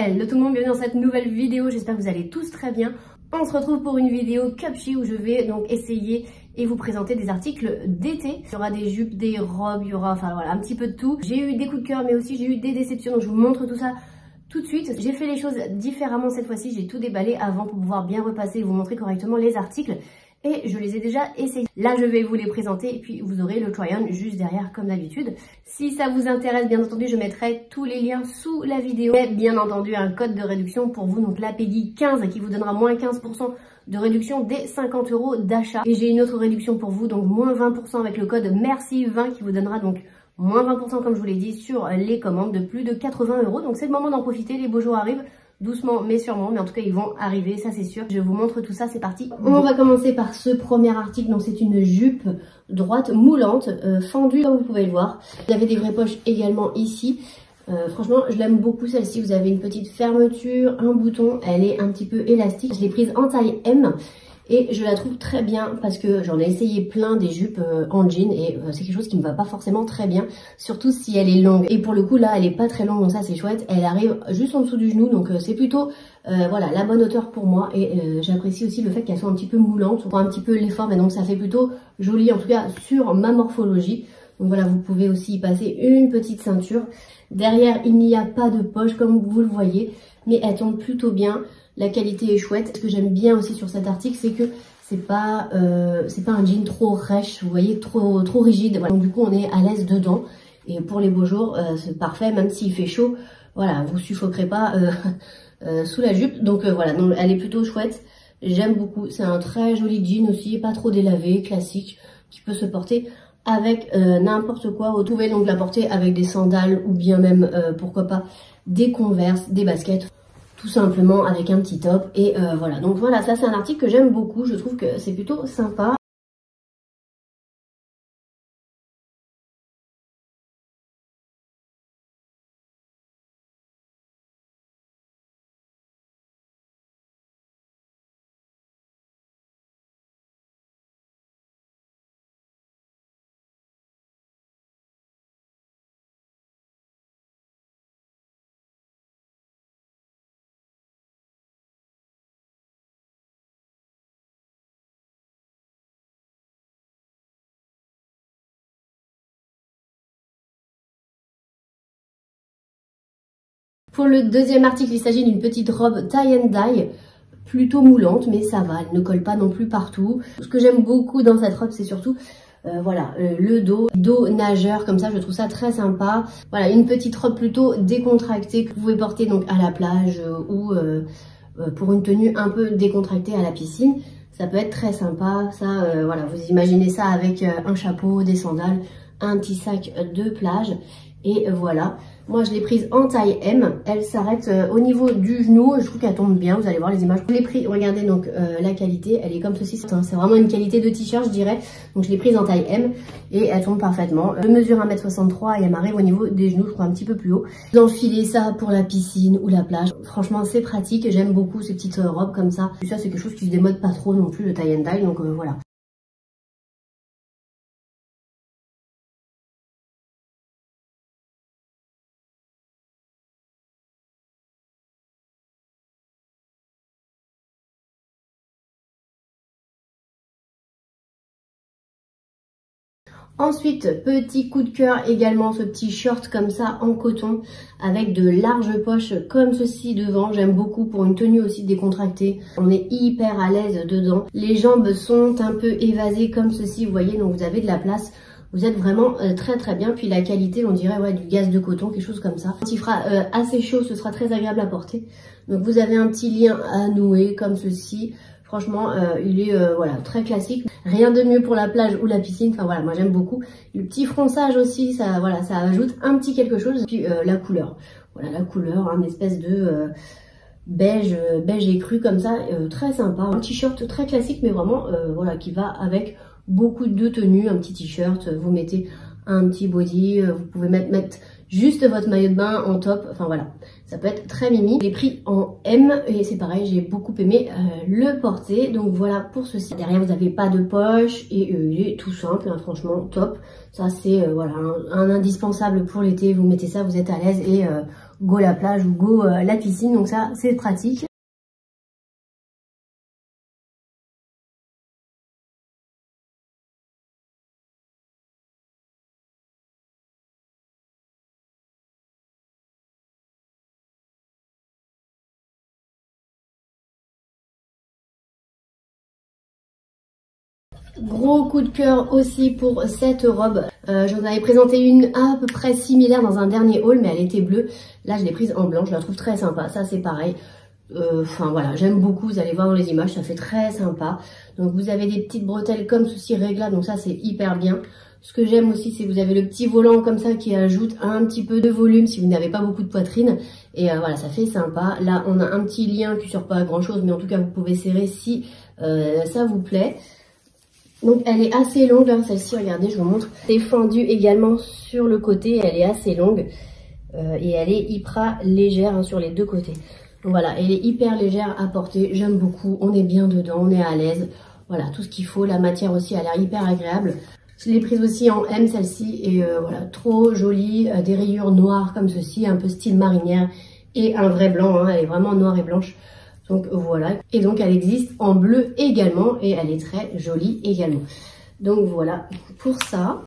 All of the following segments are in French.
Hello tout le monde, bienvenue dans cette nouvelle vidéo, j'espère que vous allez tous très bien. On se retrouve pour une vidéo Cupshe où je vais donc essayer et vous présenter des articles d'été. Il y aura des jupes, des robes, il y aura enfin voilà un petit peu de tout. J'ai eu des coups de cœur mais aussi j'ai eu des déceptions, donc je vous montre tout ça tout de suite. J'ai fait les choses différemment cette fois-ci, j'ai tout déballé avant pour pouvoir bien repasser et vous montrer correctement les articles. Et je les ai déjà essayés. Là, je vais vous les présenter et puis vous aurez le try-on juste derrière comme d'habitude. Si ça vous intéresse, bien entendu, je mettrai tous les liens sous la vidéo. Et bien entendu, un code de réduction pour vous, donc l'APEGUY 15 qui vous donnera moins 15% de réduction dès 50 € d'achat. Et j'ai une autre réduction pour vous, donc moins 20% avec le code MERCI20 qui vous donnera donc moins 20% comme je vous l'ai dit sur les commandes de plus de 80 €. Donc c'est le moment d'en profiter, les beaux jours arrivent. Doucement mais sûrement, mais en tout cas ils vont arriver, ça c'est sûr. Je vous montre tout ça, c'est parti. On va commencer par ce premier article, donc c'est une jupe droite moulante, fendue comme vous pouvez le voir. Vous avez des vraies poches également ici. Franchement je l'aime beaucoup celle-ci, vous avez une petite fermeture, un bouton, elle est un petit peu élastique. Je l'ai prise en taille M. Et je la trouve très bien parce que j'en ai essayé plein des jupes en jean et c'est quelque chose qui me va pas forcément très bien, surtout si elle est longue. Et pour le coup là elle est pas très longue donc ça c'est chouette, elle arrive juste en dessous du genou donc c'est plutôt voilà la bonne hauteur pour moi et j'apprécie aussi le fait qu'elle soit un petit peu moulante, on voit un petit peu les formes et donc ça fait plutôt joli en tout cas sur ma morphologie. Donc voilà, vous pouvez aussi y passer une petite ceinture. Derrière, il n'y a pas de poche comme vous le voyez, mais elle tombe plutôt bien. La qualité est chouette. Ce que j'aime bien aussi sur cet article, c'est que c'est pas un jean trop rêche, vous voyez, trop rigide. Voilà. Donc du coup, on est à l'aise dedans. Et pour les beaux jours, c'est parfait, même s'il fait chaud. Voilà, vous suffoquerez pas sous la jupe. Donc voilà, donc, elle est plutôt chouette. J'aime beaucoup. C'est un très joli jean aussi, pas trop délavé, classique, qui peut se porter avec n'importe quoi. Vous pouvez donc la porter avec des sandales ou bien même, pourquoi pas, des Converse, des baskets, tout simplement avec un petit top. Et voilà, donc voilà, ça c'est un article que j'aime beaucoup, je trouve que c'est plutôt sympa. Pour le deuxième article, il s'agit d'une petite robe tie and dye, plutôt moulante, mais ça va, elle ne colle pas non plus partout. Ce que j'aime beaucoup dans cette robe, c'est surtout voilà, le dos nageur, comme ça, je trouve ça très sympa. Voilà, une petite robe plutôt décontractée que vous pouvez porter donc à la plage ou pour une tenue un peu décontractée à la piscine. Ça peut être très sympa, ça, voilà, vous imaginez ça avec un chapeau, des sandales, un petit sac de plage. Et voilà, moi je l'ai prise en taille M, elle s'arrête au niveau du genou, je trouve qu'elle tombe bien, vous allez voir les images. Je l'ai pris, regardez donc la qualité, elle est comme ceci, c'est vraiment une qualité de t-shirt je dirais. Donc je l'ai prise en taille M et elle tombe parfaitement. Je mesure 1m63 et elle m'arrive au niveau des genoux, je crois un petit peu plus haut. Vous enfilez ça pour la piscine ou la plage, franchement c'est pratique, j'aime beaucoup ces petites robes comme ça. Et ça c'est quelque chose qui se démode pas trop non plus, le tie and dye, donc voilà. Ensuite, petit coup de cœur également, ce petit short comme ça en coton avec de larges poches comme ceci devant. J'aime beaucoup pour une tenue aussi décontractée. On est hyper à l'aise dedans. Les jambes sont un peu évasées comme ceci, vous voyez, donc vous avez de la place. Vous êtes vraiment très bien. Puis la qualité, on dirait ouais, du gaze de coton, quelque chose comme ça. Quand il fera assez chaud, ce sera très agréable à porter. Donc vous avez un petit lien à nouer comme ceci. Franchement, il est voilà, très classique. Rien de mieux pour la plage ou la piscine. Enfin voilà, moi j'aime beaucoup. Le petit fronçage aussi, ça, voilà, ça ajoute un petit quelque chose. Et puis la couleur. Voilà, la couleur, une espèce de beige écru comme ça. Très sympa. Un t-shirt très classique, mais vraiment voilà, qui va avec beaucoup de tenues. Un petit t-shirt, vous mettez un petit body, vous pouvez mettre juste votre maillot de bain en top, enfin voilà, ça peut être très mimi. J'ai pris en M et c'est pareil, j'ai beaucoup aimé le porter, donc voilà pour ceci. Derrière vous n'avez pas de poche et il est tout simple, hein, franchement top. Ça c'est voilà un indispensable pour l'été, vous mettez ça, vous êtes à l'aise et go la plage ou go la piscine, donc ça c'est pratique. Gros coup de cœur aussi pour cette robe. J'en avais présenté une à peu près similaire dans un dernier haul, mais elle était bleue. Là, je l'ai prise en blanc. Je la trouve très sympa. Ça, c'est pareil. Enfin voilà, j'aime beaucoup. Vous allez voir dans les images, ça fait très sympa. Donc, vous avez des petites bretelles comme ceci réglables. Donc ça, c'est hyper bien. Ce que j'aime aussi, c'est que vous avez le petit volant comme ça qui ajoute un petit peu de volume si vous n'avez pas beaucoup de poitrine. Et voilà, ça fait sympa. Là, on a un petit lien qui ne sert pas à grand chose, mais en tout cas, vous pouvez serrer si ça vous plaît. Donc elle est assez longue, hein, celle-ci, regardez, je vous montre. Elle est fendue également sur le côté, elle est assez longue et elle est hyper légère hein, sur les deux côtés. Donc voilà, elle est hyper légère à porter, j'aime beaucoup, on est bien dedans, on est à l'aise. Voilà, tout ce qu'il faut, la matière aussi a l'air hyper agréable. Je l'ai prise aussi en M celle-ci et voilà, trop jolie, des rayures noires comme ceci, un peu style marinière et un vrai blanc, hein, elle est vraiment noire et blanche. Donc voilà, et donc elle existe en bleu également et elle est très jolie également. Donc voilà pour ça.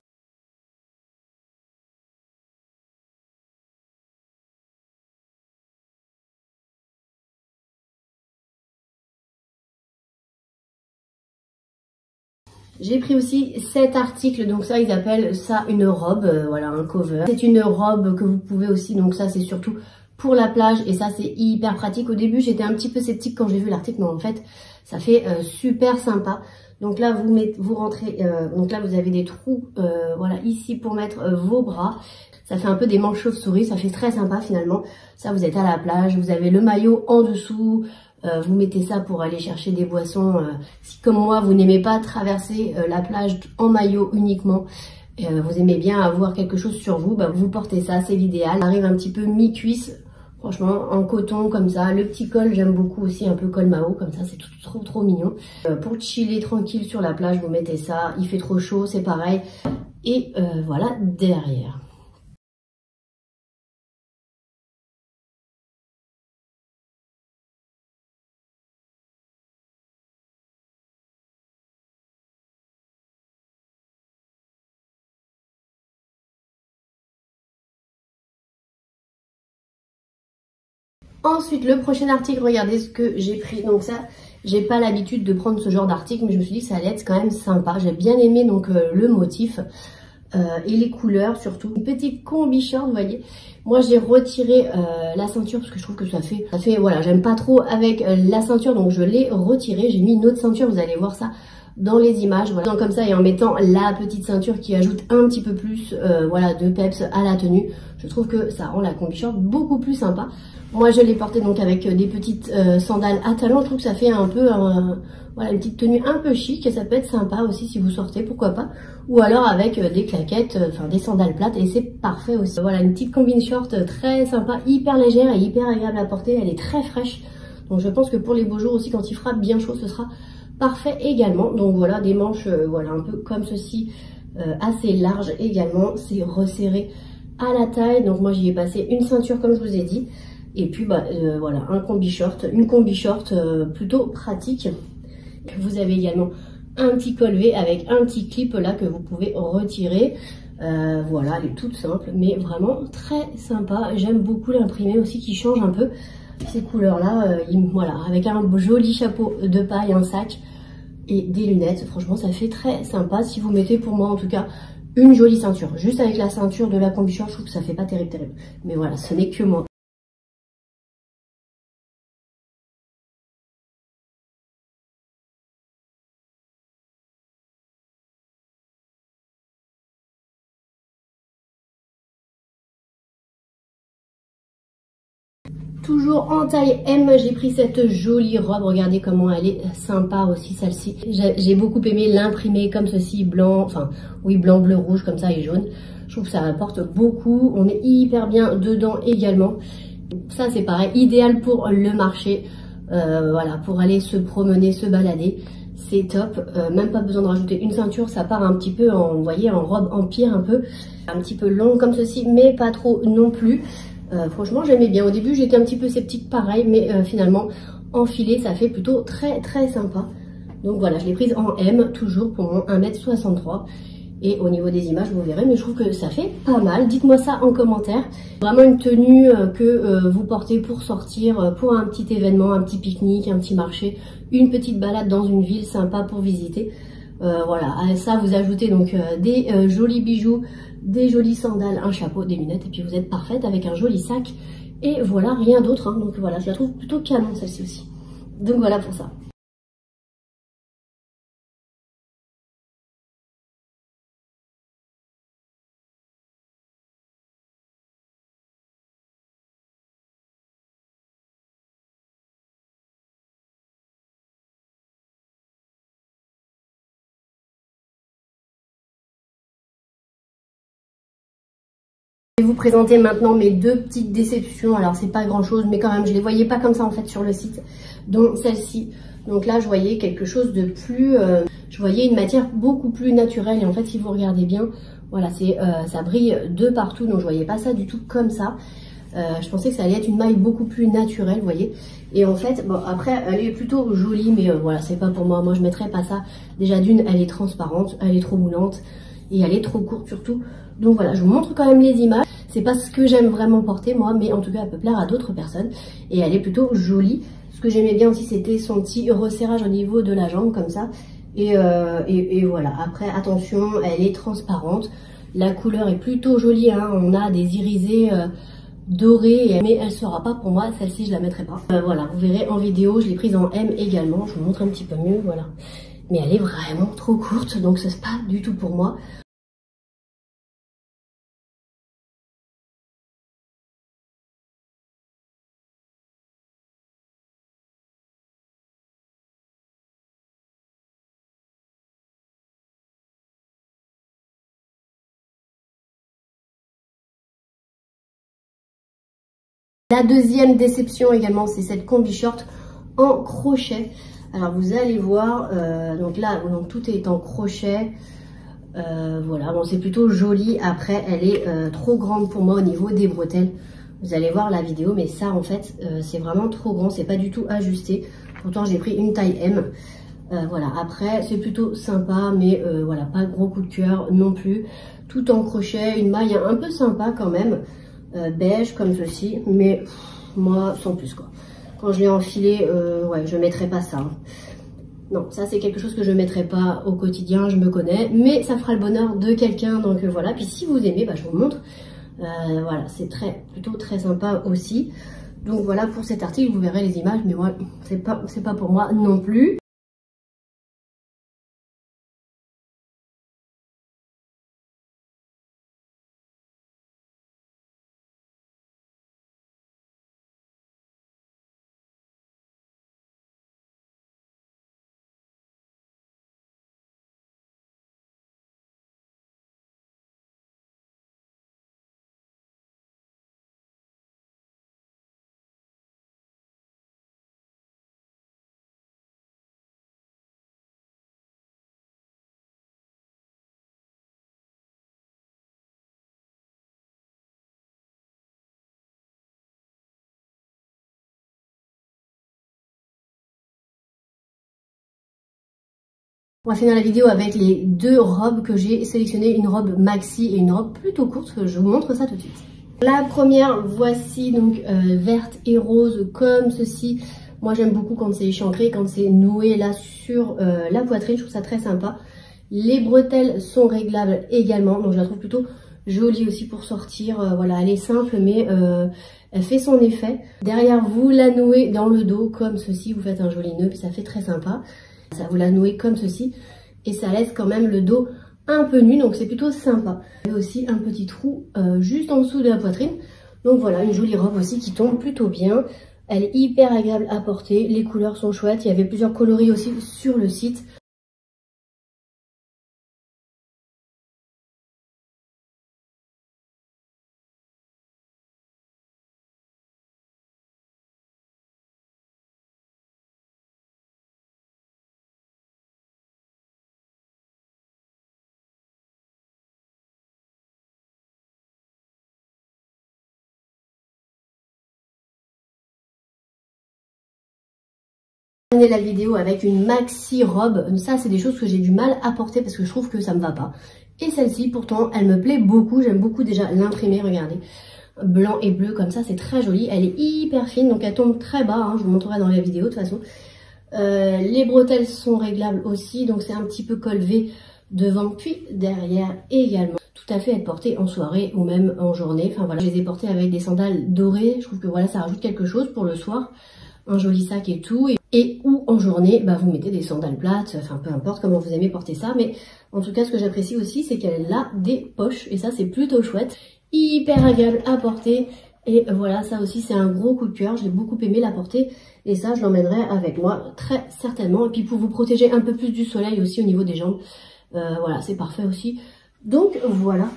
J'ai pris aussi cet article, donc ça ils appellent ça une robe, voilà un cover. C'est une robe que vous pouvez aussi, donc ça c'est surtout pour la plage et ça c'est hyper pratique. Au début j'étais un petit peu sceptique quand j'ai vu l'article, mais en fait ça fait super sympa. Donc là vous rentrez, donc là vous avez des trous, voilà ici pour mettre vos bras. Ça fait un peu des manches chauve-souris, ça fait très sympa finalement. Ça vous êtes à la plage, vous avez le maillot en dessous. Vous mettez ça pour aller chercher des boissons. Si comme moi vous n'aimez pas traverser la plage en maillot uniquement, vous aimez bien avoir quelque chose sur vous, bah, vous portez ça, c'est l'idéal. Ça arrive un petit peu mi-cuisse, franchement en coton comme ça. Le petit col j'aime beaucoup aussi, un peu col Mao comme ça, c'est trop mignon. Pour chiller tranquille sur la plage, vous mettez ça, il fait trop chaud, c'est pareil. Et voilà derrière. Ensuite, le prochain article, regardez ce que j'ai pris. Donc ça, j'ai pas l'habitude de prendre ce genre d'article, mais je me suis dit que ça allait être quand même sympa. J'ai bien aimé donc le motif et les couleurs surtout. Une petite combi short, vous voyez. Moi, j'ai retiré la ceinture parce que je trouve que ça fait voilà, j'aime pas trop avec la ceinture, donc je l'ai retiré. J'ai mis une autre ceinture, vous allez voir ça dans les images, voilà, comme ça, et en mettant la petite ceinture qui ajoute un petit peu plus voilà, de peps à la tenue. Je trouve que ça rend la combi short beaucoup plus sympa. Moi je l'ai porté donc avec des petites sandales à talons. Je trouve que ça fait un peu voilà, une petite tenue un peu chic et ça peut être sympa aussi si vous sortez, pourquoi pas. Ou alors avec des claquettes, enfin des sandales plates, et c'est parfait aussi. Voilà, une petite combine short très sympa, hyper légère et hyper agréable à porter. Elle est très fraîche, donc je pense que pour les beaux jours aussi, quand il fera bien chaud, ce sera parfait également. Donc voilà, des manches voilà, un peu comme ceci, assez larges également. C'est resserré à la taille, donc moi j'y ai passé une ceinture comme je vous ai dit. Et puis bah, voilà, un combi short, une combi short plutôt pratique. Vous avez également un petit col V avec un petit clip là que vous pouvez retirer. Voilà, elle est toute simple, mais vraiment très sympa. J'aime beaucoup l'imprimer aussi qui change un peu ces couleurs là. Voilà, avec un joli chapeau de paille, un sac et des lunettes. Franchement, ça fait très sympa. Si vous mettez, pour moi en tout cas, une jolie ceinture. Juste avec la ceinture de la combi short, je trouve que ça fait pas terrible. Mais voilà, ce n'est que moi. Toujours en taille M, j'ai pris cette jolie robe. Regardez comment elle est sympa aussi, celle-ci. J'ai beaucoup aimé l'imprimer comme ceci, blanc, enfin oui, blanc, bleu, rouge, comme ça et jaune. Je trouve que ça apporte beaucoup. On est hyper bien dedans également. Ça c'est pareil, idéal pour le marché. Voilà, pour aller se promener, se balader. C'est top, même pas besoin de rajouter une ceinture, ça part un petit peu en, vous voyez, en robe empire un petit peu longue comme ceci, mais pas trop non plus. Franchement j'aimais bien. Au début j'étais un petit peu sceptique pareil, mais finalement enfilé ça fait plutôt très sympa. Donc voilà, je l'ai prise en M, toujours pour mon 1m63. Et au niveau des images, vous verrez, mais je trouve que ça fait pas mal. Dites-moi ça en commentaire. Vraiment une tenue que vous portez pour sortir, pour un petit événement, un petit pique-nique, un petit marché, une petite balade dans une ville sympa pour visiter. Voilà, à ça vous ajoutez donc des jolis bijoux, des jolies sandales, un chapeau, des lunettes, et puis vous êtes parfaite avec un joli sac. Et voilà, rien d'autre, hein. Donc voilà, je la trouve plutôt canon celle-ci aussi. Donc voilà pour ça. Je vais vous présenter maintenant mes deux petites déceptions. Alors c'est pas grand chose, mais quand même je les voyais pas comme ça en fait sur le site, dont celle-ci. Donc là je voyais quelque chose de plus, je voyais une matière beaucoup plus naturelle, et en fait si vous regardez bien, voilà, c'est ça brille de partout, donc je voyais pas ça du tout comme ça. Je pensais que ça allait être une maille beaucoup plus naturelle, vous voyez. Et en fait, bon après elle est plutôt jolie, mais voilà, c'est pas pour moi. Moi je mettrais pas ça. Déjà d'une, elle est transparente, elle est trop moulante et elle est trop courte surtout. Donc voilà, je vous montre quand même les images. C'est pas ce que j'aime vraiment porter moi, mais en tout cas elle peut plaire à d'autres personnes. Et elle est plutôt jolie. Ce que j'aimais bien aussi, c'était son petit resserrage au niveau de la jambe comme ça. Et voilà, après attention, elle est transparente. La couleur est plutôt jolie, hein. On a des irisés dorée, mais elle sera pas pour moi, celle-ci je la mettrai pas. Voilà, vous verrez en vidéo, je l'ai prise en M également, je vous montre un petit peu mieux, voilà. Mais elle est vraiment trop courte, donc ce n'est pas du tout pour moi. La deuxième déception également, c'est cette combi short en crochet. Alors vous allez voir, donc là, donc tout est en crochet. Voilà, bon c'est plutôt joli. Après, elle est trop grande pour moi au niveau des bretelles. Vous allez voir la vidéo, mais ça en fait, c'est vraiment trop grand. C'est pas du tout ajusté. Pourtant, j'ai pris une taille M. Voilà, après c'est plutôt sympa, mais voilà, pas gros coup de cœur non plus. Tout en crochet, une maille un peu sympa quand même, beige comme ceci, mais pff, moi sans plus quoi. Quand je l'ai enfilé, ouais, je mettrai pas ça, hein. Non, ça c'est quelque chose que je mettrai pas au quotidien, je me connais, mais ça fera le bonheur de quelqu'un, donc voilà. Puis si vous aimez, bah, je vous montre. Voilà, c'est plutôt très sympa aussi. Donc voilà pour cet article, vous verrez les images, mais moi c'est pas pour moi non plus. On va finir la vidéo avec les deux robes que j'ai sélectionnées, une robe maxi et une robe plutôt courte. Je vous montre ça tout de suite. La première, voici donc verte et rose comme ceci. Moi j'aime beaucoup quand c'est échancré, quand c'est noué là sur la poitrine, je trouve ça très sympa. Les bretelles sont réglables également, donc je la trouve plutôt jolie aussi pour sortir. Voilà, elle est simple mais elle fait son effet. Derrière vous la nouez dans le dos comme ceci, vous faites un joli nœud, puis ça fait très sympa. Ça vous la nouez comme ceci et ça laisse quand même le dos un peu nu, donc c'est plutôt sympa. Il y a aussi un petit trou juste en dessous de la poitrine. Donc voilà, une jolie robe aussi qui tombe plutôt bien. Elle est hyper agréable à porter, les couleurs sont chouettes. Il y avait plusieurs coloris aussi sur le site. Terminer la vidéo avec une maxi robe. Ça, c'est des choses que j'ai du mal à porter parce que je trouve que ça me va pas. Et celle-ci, pourtant, elle me plaît beaucoup. J'aime beaucoup déjà l'imprimé, regardez. Blanc et bleu comme ça, c'est très joli. Elle est hyper fine, donc elle tombe très bas. Hein, je vous montrerai dans la vidéo de toute façon. Les bretelles sont réglables aussi, donc c'est un petit peu col V devant puis derrière également. Tout à fait être portée en soirée ou même en journée. Enfin voilà, je les ai portées avec des sandales dorées. Je trouve que voilà, ça rajoute quelque chose pour le soir. Un joli sac et tout. Et ou en journée, bah, vous mettez des sandales plates, enfin peu importe comment vous aimez porter ça. Mais en tout cas, ce que j'apprécie aussi, c'est qu'elle a des poches. Et ça, c'est plutôt chouette. Hyper agréable à porter. Et voilà, ça aussi, c'est un gros coup de cœur. J'ai beaucoup aimé la porter. Et ça, je l'emmènerai avec moi très certainement. Et puis pour vous protéger un peu plus du soleil aussi au niveau des jambes. Voilà, c'est parfait aussi. Donc voilà.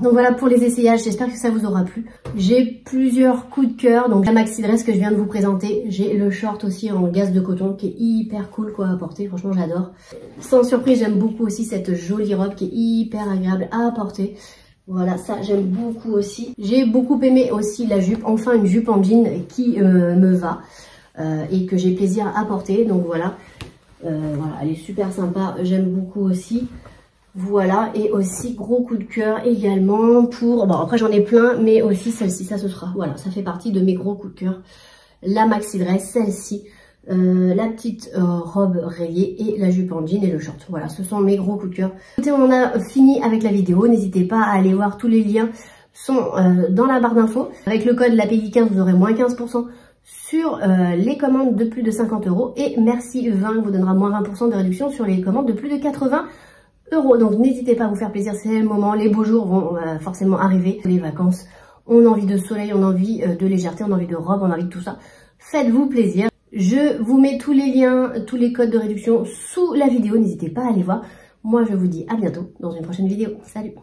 Donc voilà pour les essayages, j'espère que ça vous aura plu. J'ai plusieurs coups de cœur, donc la maxi dress que je viens de vous présenter. J'ai le short aussi en gaze de coton qui est hyper cool quoi à porter, franchement j'adore. Sans surprise, j'aime beaucoup aussi cette jolie robe qui est hyper agréable à porter. Voilà, ça j'aime beaucoup aussi. J'ai beaucoup aimé aussi la jupe, enfin une jupe en jean qui me va et que j'ai plaisir à porter. Donc voilà, voilà, elle est super sympa, j'aime beaucoup aussi. Voilà, et aussi gros coup de cœur également pour, bon après j'en ai plein, mais aussi celle-ci, ça ce sera, voilà, ça fait partie de mes gros coups de cœur. La maxi dress, celle-ci, la petite robe rayée et la jupe en jean et le short. Voilà, ce sont mes gros coups de cœur. Écoutez, on a fini avec la vidéo, n'hésitez pas à aller voir, tous les liens sont dans la barre d'infos. Avec le code LAPEGUY15, vous aurez moins 15% sur les commandes de plus de 50 € et merci 20 vous donnera moins 20% de réduction sur les commandes de plus de 80 €. Donc n'hésitez pas à vous faire plaisir, c'est le moment, les beaux jours vont forcément arriver, les vacances, on a envie de soleil, on a envie de légèreté, on a envie de robe, on a envie de tout ça. Faites-vous plaisir. Je vous mets tous les liens, tous les codes de réduction sous la vidéo, n'hésitez pas à aller voir. Moi je vous dis à bientôt dans une prochaine vidéo. Salut!